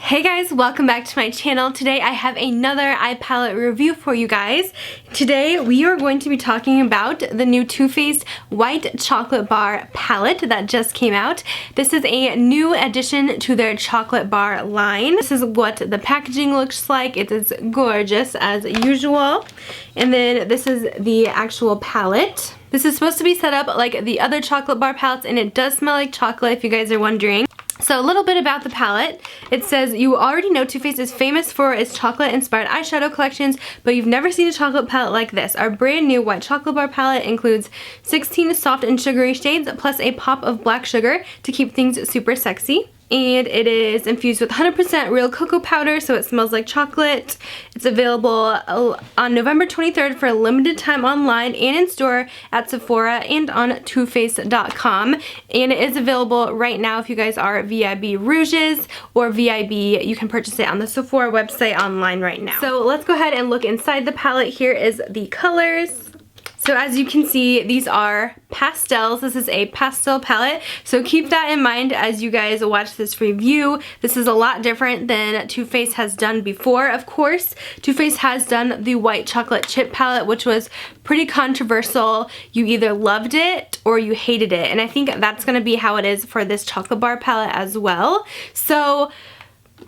Hey guys, welcome back to my channel. Today I have another eye palette review for you guys. Today we are going to be talking about the new Too Faced White Chocolate Bar palette that just came out. This is a new addition to their chocolate bar line. This is what the packaging looks like. It is gorgeous as usual. And then this is the actual palette. This is supposed to be set up like the other chocolate bar palettes, and it does smell like chocolate if you guys are wondering. So a little bit about the palette. It says, you already know Too Faced is famous for its chocolate-inspired eyeshadow collections, but you've never seen a chocolate palette like this. Our brand new white chocolate bar palette includes 16 soft and sugary shades, plus a pop of black sugar to keep things super sexy. And it is infused with 100% real cocoa powder, so it smells like chocolate. It's available on November 23rd for a limited time online and in store at Sephora and on toofaced.com. And it is available right now if you guys are VIB Rouges or VIB. You can purchase it on the Sephora website online right now. So let's go ahead and look inside the palette. Here is the colors. So as you can see, these are pastels. This is a pastel palette, so keep that in mind as you guys watch this review. This is a lot different than Too Faced has done before. Of course, Too Faced has done the white chocolate chip palette, which was pretty controversial. You either loved it or you hated it, and I think that's going to be how it is for this chocolate bar palette as well. So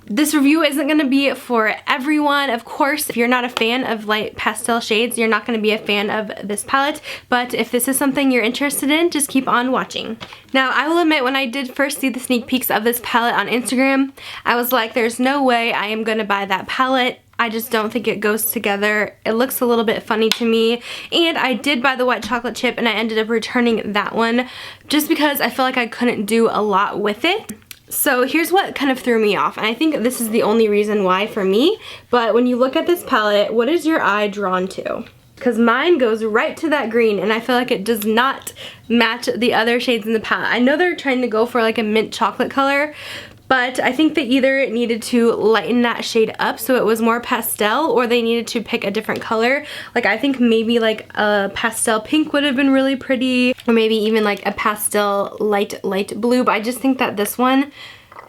this review isn't going to be for everyone. Of course, if you're not a fan of light pastel shades, you're not going to be a fan of this palette, but if this is something you're interested in, just keep on watching. Now, I will admit, when I did first see the sneak peeks of this palette on Instagram, I was like, there's no way I am going to buy that palette. I just don't think it goes together. It looks a little bit funny to me. And I did buy the white chocolate chip, and I ended up returning that one just because I feel like I couldn't do a lot with it. So here's what kind of threw me off, and I think this is the only reason why for me, but when you look at this palette, what is your eye drawn to? Because mine goes right to that green, and I feel like it does not match the other shades in the palette. I know they're trying to go for like a mint chocolate color, but I think they either needed to lighten that shade up so it was more pastel, or they needed to pick a different color. Like, I think maybe like a pastel pink would have been really pretty, or maybe even like a pastel light blue, but I just think that this one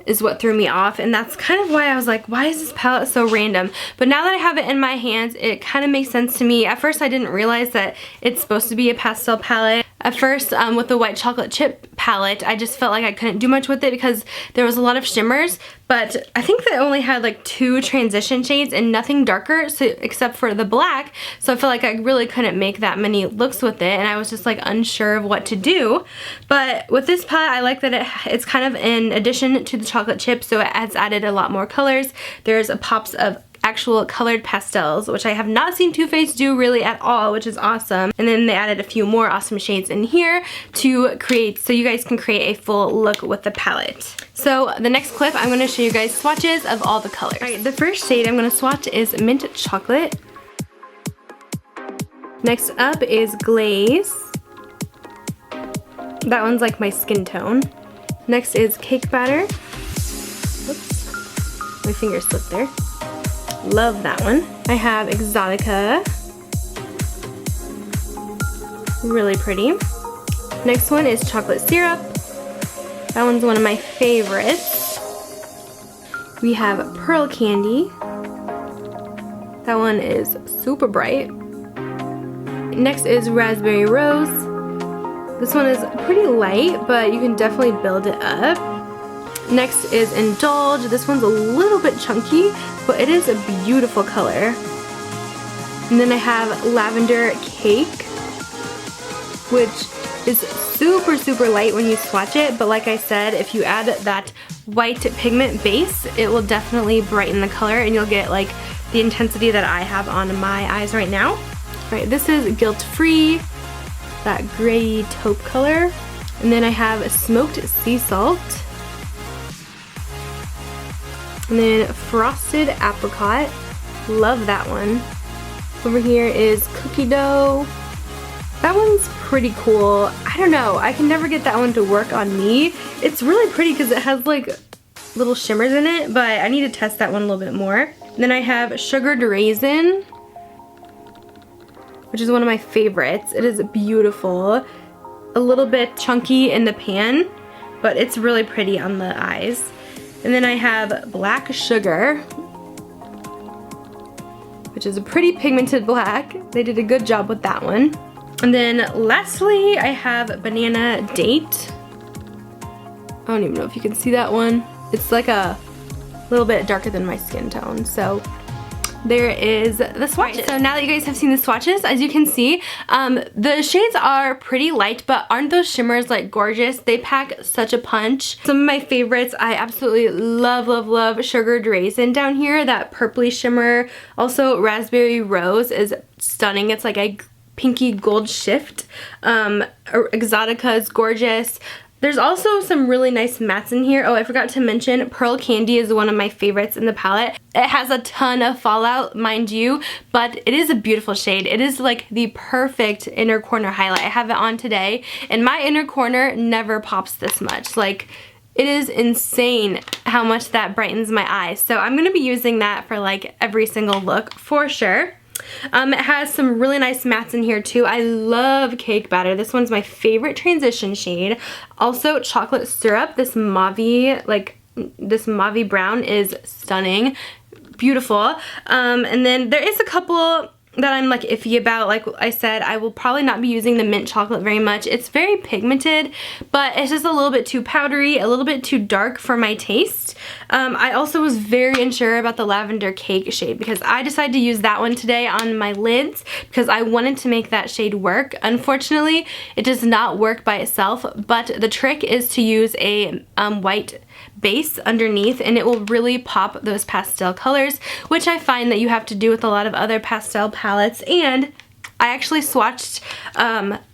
is what threw me off, and that's kind of why I was like, why is this palette so random? But now that I have it in my hands, it kind of makes sense to me. At first I didn't realize that it's supposed to be a pastel palette. At first, with the white chocolate chip palette, I just felt like I couldn't do much with it because there was a lot of shimmers, but I think that only had like 2 transition shades and nothing darker, so except for the black, so I feel like I really couldn't make that many looks with it, and I was just like unsure of what to do. But with this palette, I like that it's kind of in addition to the chocolate chip, so it has added a lot more colors. There's pops of actual colored pastels, which I have not seen Too Faced do really at all, which is awesome. And then they added a few more awesome shades in here to create, so you guys can create a full look with the palette. So the next clip, I'm going to show you guys swatches of all the colors. Alright, the first shade I'm going to swatch is Mint Chocolate. Next up is Glaze. That one's like my skin tone. Next is Cake Batter. Oops, my finger slipped there. Love that one. I have Exotica. Really pretty. Next one is Chocolate Syrup. That one's one of my favorites. We have Pearl Candy. That one is super bright. Next is Raspberry Rose. This one is pretty light, but you can definitely build it up. Next is Indulge. This one's a little bit chunky, but it is a beautiful color. And then I have Lavender Cake, which is super light when you swatch it, but like I said, if you add that white pigment base, it will definitely brighten the color, and you'll get like the intensity that I have on my eyes right now. All right, this is Guilt Free, that gray taupe color. And then I have Smoked Sea Salt. And then Frosted Apricot. Love that one. Over here is Cookie Dough. That one's pretty cool. I don't know. I can never get that one to work on me. It's really pretty because it has like little shimmers in it, but I need to test that one a little bit more. And then I have Sugared Raisin, which is one of my favorites. It is beautiful. A little bit chunky in the pan, but it's really pretty on the eyes. And then I have Black Sugar, which is a pretty pigmented black. They did a good job with that one. And then lastly, I have Banana Date. I don't even know if you can see that one. It's like a little bit darker than my skin tone. So there is the swatches. So now that you guys have seen the swatches, as you can see, the shades are pretty light, but aren't those shimmers like gorgeous? They pack such a punch. Some of my favorites, I absolutely love Sugared Raisin down here, that purpley shimmer. Also Raspberry Rose is stunning. It's like a pinky gold shift. Exotica is gorgeous. There's also some really nice mattes in here. Oh, I forgot to mention, Pearl Candy is one of my favorites in the palette. It has a ton of fallout, mind you, but it is a beautiful shade. It is like the perfect inner corner highlight. I have it on today, and my inner corner never pops this much. Like, it is insane how much that brightens my eyes. So I'm gonna be using that for like every single look for sure. It has some really nice mattes in here too. I love Cake Batter. This one's my favorite transition shade. Also Chocolate Syrup. This mauve brown is stunning. Beautiful. And then there is a couple that I'm like iffy about. Like I said, I will probably not be using the mint chocolate very much. It's very pigmented, but it's just a little bit too powdery, a little bit too dark for my taste. I also was very unsure about the Lavender Cake shade because I decided to use that one today on my lids because I wanted to make that shade work. Unfortunately, it does not work by itself, but the trick is to use a white base underneath, and it will really pop those pastel colors, which I find that you have to do with a lot of other pastel palettes. And I actually swatched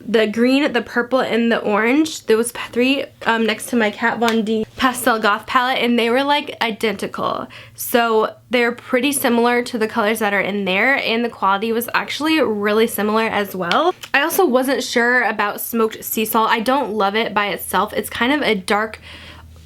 the green, the purple, and the orange, those three next to my Kat Von D Pastel Goth palette, and they were like identical. So they're pretty similar to the colors that are in there, and the quality was actually really similar as well. I also wasn't sure about Smoked Sea Salt. I don't love it by itself. It's kind of a dark,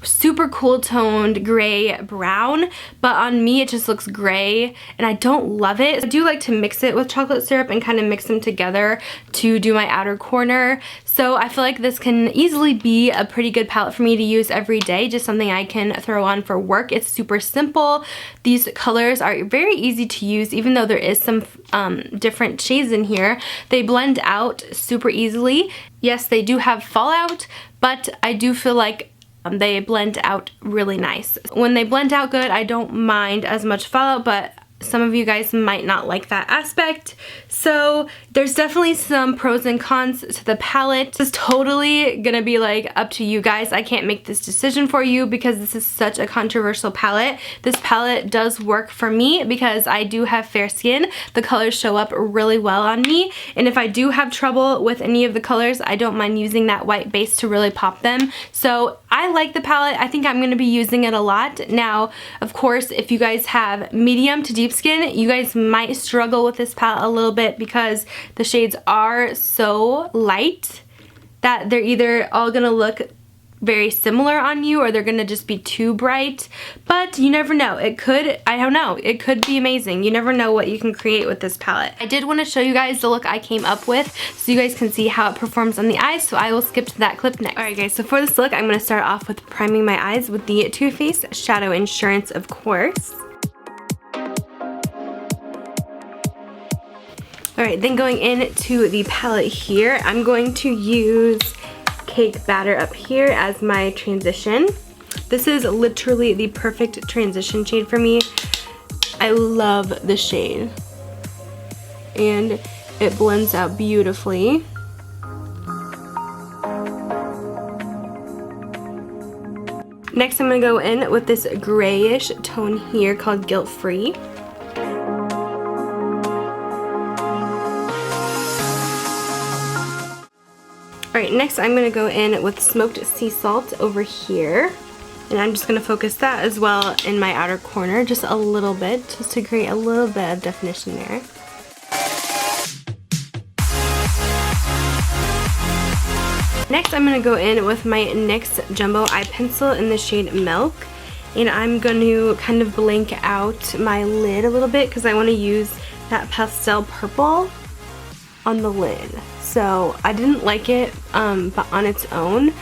super cool toned gray brown, but on me it just looks gray and I don't love it. I do like to mix it with chocolate syrup and kind of mix them together to do my outer corner. So I feel like this can easily be a pretty good palette for me to use every day, just something I can throw on for work. It's super simple. These colors are very easy to use, even though there is some different shades in here. They blend out super easily. Yes, they do have fallout, but I do feel like they blend out really nice. When they blend out good, I don't mind as much fallout, but some of you guys might not like that aspect. So there's definitely some pros and cons to the palette. This is totally gonna be like up to you guys. I can't make this decision for you because this is such a controversial palette. This palette does work for me because I do have fair skin. The colors show up really well on me, and if I do have trouble with any of the colors, I don't mind using that white base to really pop them. So I like the palette. I think I'm gonna be using it a lot. Now, of course, if you guys have medium to deep skin, you guys might struggle with this palette a little bit because the shades are so light that they're either all gonna look very similar on you or they're gonna just be too bright. But you never know. It could, I don't know, it could be amazing. You never know what you can create with this palette. I did want to show you guys the look I came up with so you guys can see how it performs on the eyes, so I will skip to that clip next. Alright guys, so for this look, I'm gonna start off with priming my eyes with the Too Faced Shadow Insurance, of course. Alright, then going into the palette here, I'm going to use Cake Batter up here as my transition. This is literally the perfect transition shade for me. I love the shade. And it blends out beautifully. Next, I'm going to go in with this grayish tone here called Guilt Free. Alright, next I'm going to go in with Smoked Sea Salt over here. And I'm just going to focus that as well in my outer corner, just a little bit, just to create a little bit of definition there. Next I'm going to go in with my NYX Jumbo Eye Pencil in the shade Milk. And I'm going to kind of blank out my lid a little bit because I want to use that pastel purple on the lid. So I didn't like it but on its own,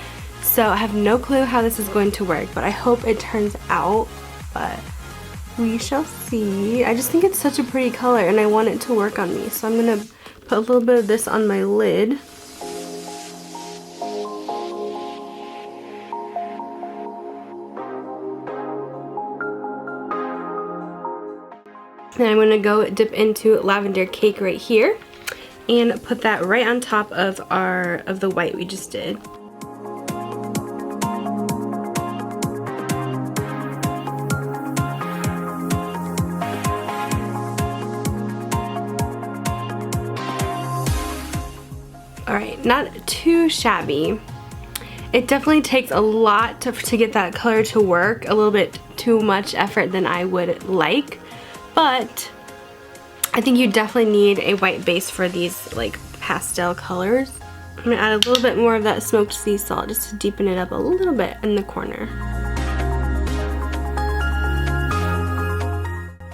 So I have no clue how this is going to work, but I hope it turns out, but we shall see. I just think it's such a pretty color and I want it to work on me. So I'm gonna put a little bit of this on my lid. And I'm gonna go dip into Lavender Cake right here and put that right on top of the white we just did. Alright, not too shabby. It definitely takes a lot to get that color to work, a little bit too much effort than I would like, but I think you definitely need a white base for these like pastel colors. I'm gonna add a little bit more of that smoked sea salt just to deepen it up a little bit in the corner.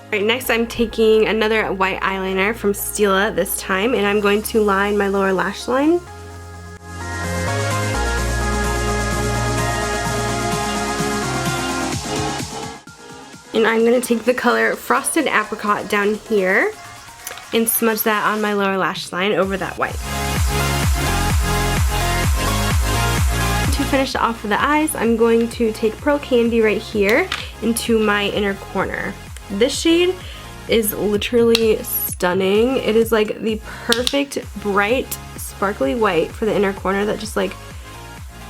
Alright, next I'm taking another white eyeliner from Stila this time, and I'm going to line my lower lash line. And I'm going to take the color Frosted Apricot down here and smudge that on my lower lash line over that white. To finish off with the eyes, I'm going to take Pearl Candy right here into my inner corner. This shade is literally stunning. It is like the perfect bright sparkly white for the inner corner that just like,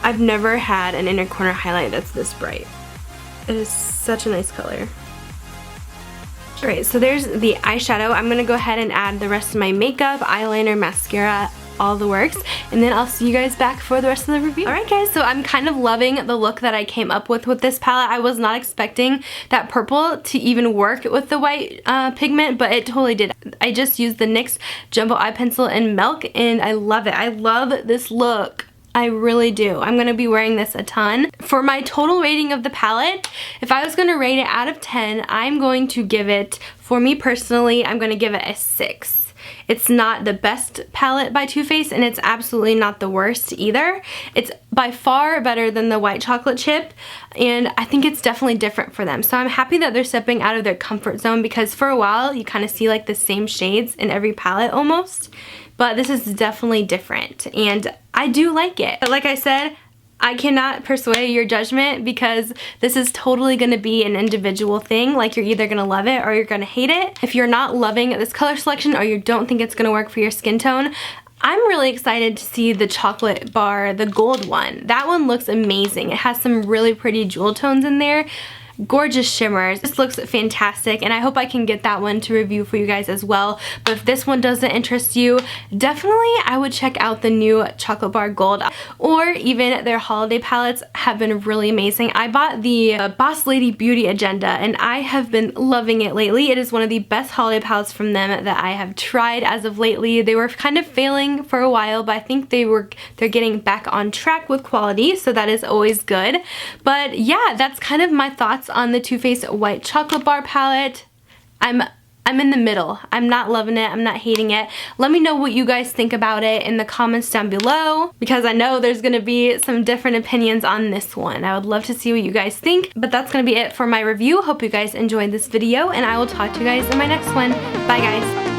I've never had an inner corner highlight that's this bright. It is such a nice color. Alright, so there's the eyeshadow. I'm going to go ahead and add the rest of my makeup, eyeliner, mascara, all the works, and then I'll see you guys back for the rest of the review. Alright guys, so I'm kind of loving the look that I came up with this palette. I was not expecting that purple to even work with the white pigment, but it totally did. I just used the NYX Jumbo Eye Pencil in Milk, and I love it. I love this look. I really do. I'm going to be wearing this a ton. For my total rating of the palette, if I was going to rate it out of 10, I'm going to give it, for me personally, I'm going to give it a 6. It's not the best palette by Too Faced, and it's absolutely not the worst either. It's by far better than the white chocolate chip, and I think it's definitely different for them. So I'm happy that they're stepping out of their comfort zone, because for a while you kind of see like the same shades in every palette almost. But this is definitely different, and I do like it. But like I said, I cannot persuade your judgment, because this is totally going to be an individual thing. Like, you're either going to love it or you're going to hate it. If you're not loving this color selection or you don't think it's going to work for your skin tone, I'm really excited to see the chocolate bar, the gold one. That one looks amazing. It has some really pretty jewel tones in there. Gorgeous shimmers. This looks fantastic, and I hope I can get that one to review for you guys as well. But if this one doesn't interest you, definitely I would check out the new Chocolate Bar Gold, or even their holiday palettes have been really amazing. I bought the Boss Lady Beauty Agenda, and I have been loving it lately. It is one of the best holiday palettes from them that I have tried as of lately. They were kind of failing for a while, but I think they're getting back on track with quality, so that is always good. But yeah, that's kind of my thoughts on the Too Faced White Chocolate Bar palette. I'm in the middle. I'm not loving it. I'm not hating it. Let me know what you guys think about it in the comments down below, because I know there's going to be some different opinions on this one. I would love to see what you guys think. But that's going to be it for my review. Hope you guys enjoyed this video, and I will talk to you guys in my next one. Bye guys.